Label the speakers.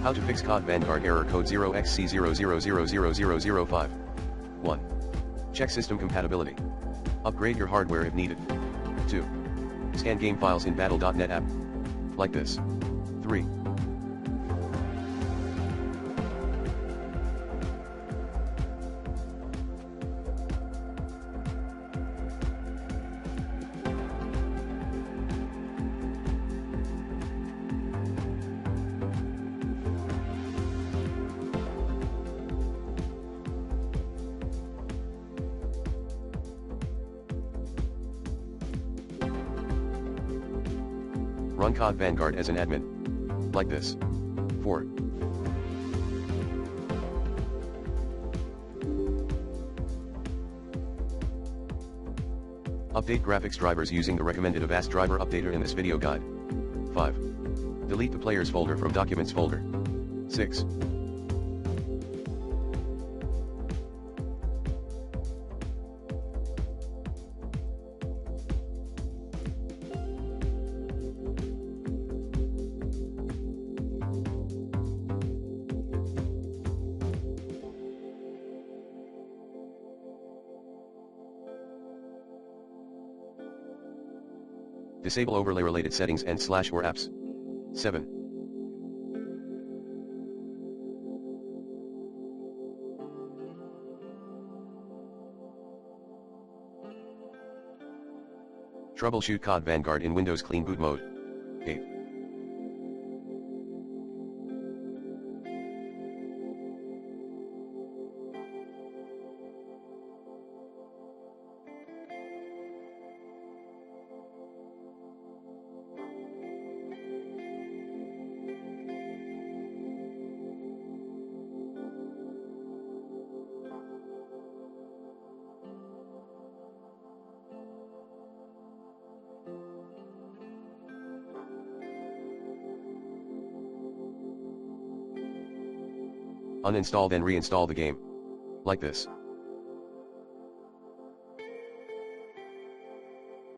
Speaker 1: How to fix CoD Vanguard error code 0xc0000005. 1. Check system compatibility. Upgrade your hardware if needed. 2. Scan game files in battle.net app. Like this. 3. Run CoD Vanguard as an admin. Like this. 4. Update graphics drivers using the recommended Avast driver updater in this video guide. 5. Delete the players folder from documents folder. 6. Disable overlay related settings and /or apps. 7. Troubleshoot CoD Vanguard in Windows Clean Boot Mode. 8. Uninstall then reinstall the game. Like this.